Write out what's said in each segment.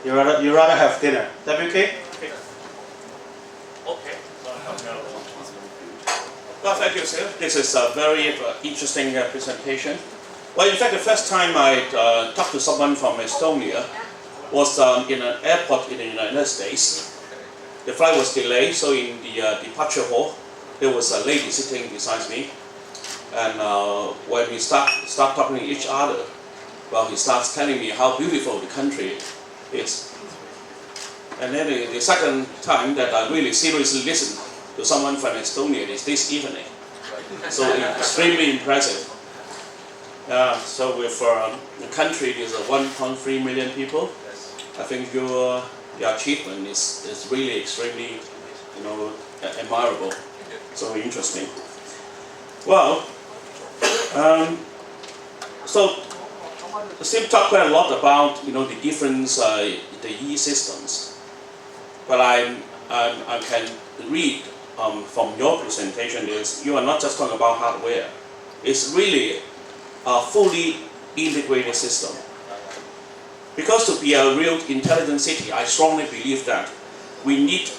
You rather have dinner. WK? Okay. Well, thank you, sir. This is a very interesting presentation. Well, in fact, the first time I talked to someone from Estonia was in an airport in the United States. The flight was delayed, so in the departure hall, there was a lady sitting beside me. And when we start talking to each other, well, he starts telling me how beautiful the country is. And then the second time that I really seriously listened to someone from Estonia is this evening. So extremely impressive. So with the country is 1.3 million people, I think your achievement is really extremely, admirable. So interesting. Well, so Siim talked quite a lot about the different the e-systems, but I can read from your presentation is you are not just talking about hardware. It's really a fully integrated system. Because to be a real intelligent city, I strongly believe that we need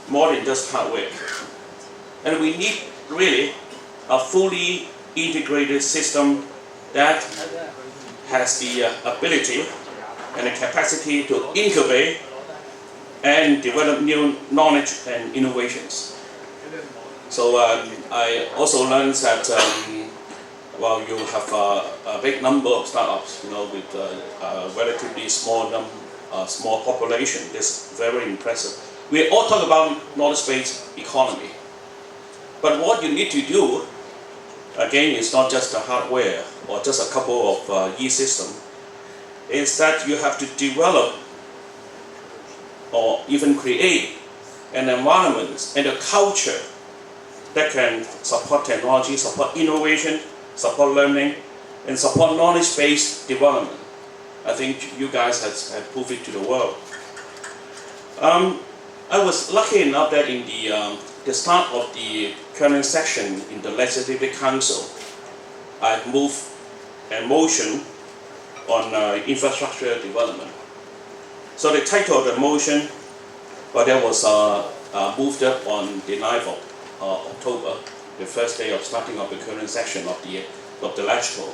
more than just hardware. And we need really a fully integrated system that has the ability and the capacity to incubate and develop new knowledge and innovations. So I also learned that you have a big number of startups, with a relatively small population. That's very impressive. We all talk about knowledge-based economy, but what you need to do, again, is not just the hardware or just a couple of e-systems. Is that you have to develop or even create an environment and a culture that can support technology, support innovation, support learning, and support knowledge-based development. I think you guys have proved it to the world. I was lucky enough that in the start of the current session in the Legislative Council, I moved a motion on infrastructure development. So the title of the motion, that was moved up on the 9th of October, the first day of starting of the current session of the legislature.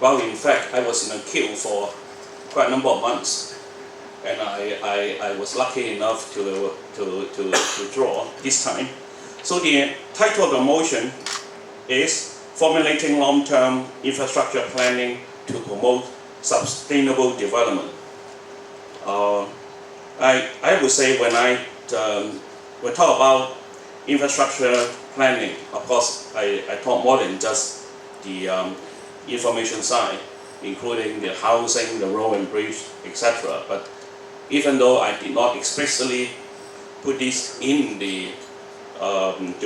In fact, I was in a queue for quite a number of months, and I was lucky enough to draw this time. So the title of the motion is Formulating Long-Term Infrastructure Planning to Promote Sustainable Development. I would say when we talk about infrastructure planning, of course, I talk more than just the information side, including the housing, the road and bridge, etc. But even though I did not explicitly put this in the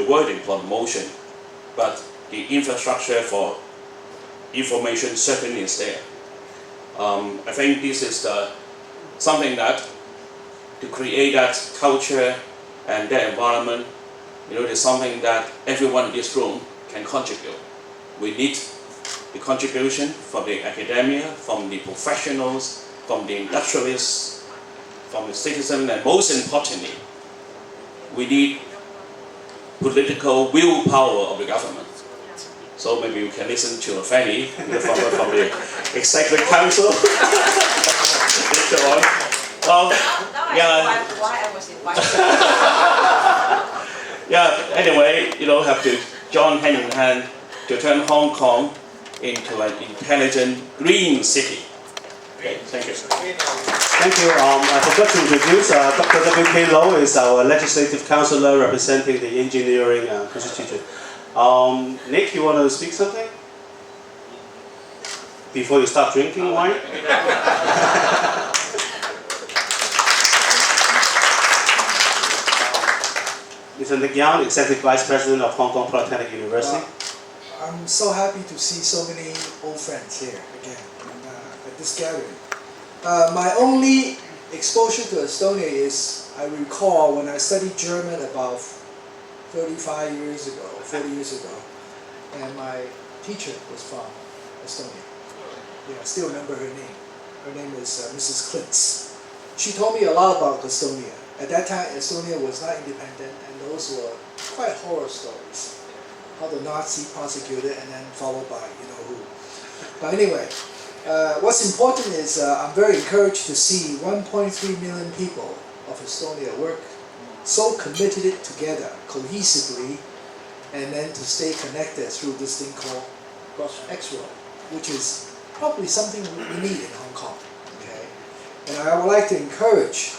wording for the motion, but the infrastructure for information certainly is there. I think this is something that to create that culture and that environment, there's something that everyone in this room can contribute. We need the contribution from the academia, from the professionals, from the industrialists, from the citizens, and most importantly, we need political willpower of the government. So maybe we can listen to Fanny from the Executive Council. Why I was invited. Anyway, have to join hand in hand to turn Hong Kong into an intelligent green city. Okay, thank you. Thank you. I forgot to introduce Dr. W.K. Low is our legislative councillor representing the engineering constituency. Nick, you want to speak something? Before you start drinking wine? Mr. Nick Yang, Executive Vice President of Hong Kong Polytechnic University. I'm so happy to see so many old friends here again at this gathering. My only exposure to Estonia is, I recall when I studied German about 35 years ago, 40 years ago, and my teacher was from Estonia. Yeah, I still remember her name. Her name is Mrs. Klintz. She told me a lot about Estonia. At that time, Estonia was not independent, and those were quite horror stories. How the Nazi prosecuted and then followed by you know who. But anyway, what's important is I'm very encouraged to see 1.3 million people of Estonia work so committed together, cohesively, and then to stay connected through this thing called X-Road, which is probably something we need in Hong Kong. Okay, and I would like to encourage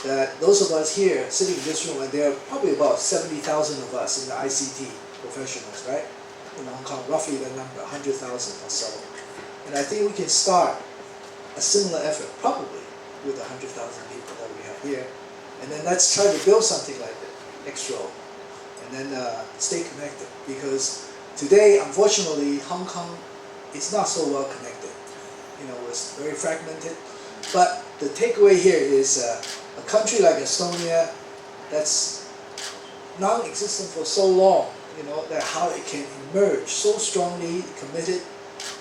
that those of us here sitting in this room, and there are probably about 70,000 of us in the ICT professionals, right? In Hong Kong, roughly the number, 100,000 or so. And I think we can start a similar effort, probably with 100,000 people that we have here. And then let's try to build something like that, X-Road, and then stay connected. Because today, unfortunately, Hong Kong is not so well connected. You know, it's very fragmented. But the takeaway here is a country like Estonia that's non-existent for so long, you know, that how it can emerge so strongly committed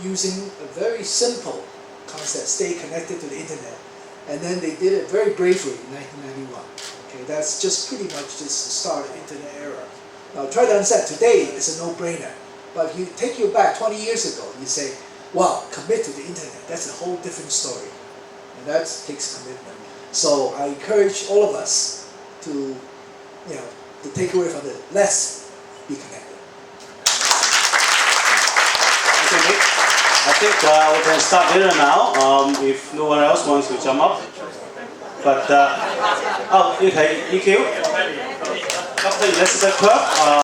using a very simple concept, stay connected to the internet. And then they did it very bravely in 1991. Okay, that's just pretty much just the start of the internet era. Now try to understand, today it's a no-brainer. But if you take you back 20 years ago, you say, wow, commit to the internet. That's a whole different story. And that takes commitment. So I encourage all of us to, you know, to take away from it, let's be connected. Okay, Nick. I think we can start dinner now, if no one else wants to jump up. But, oh, okay, EQ. Dr. Elizabeth Kirk,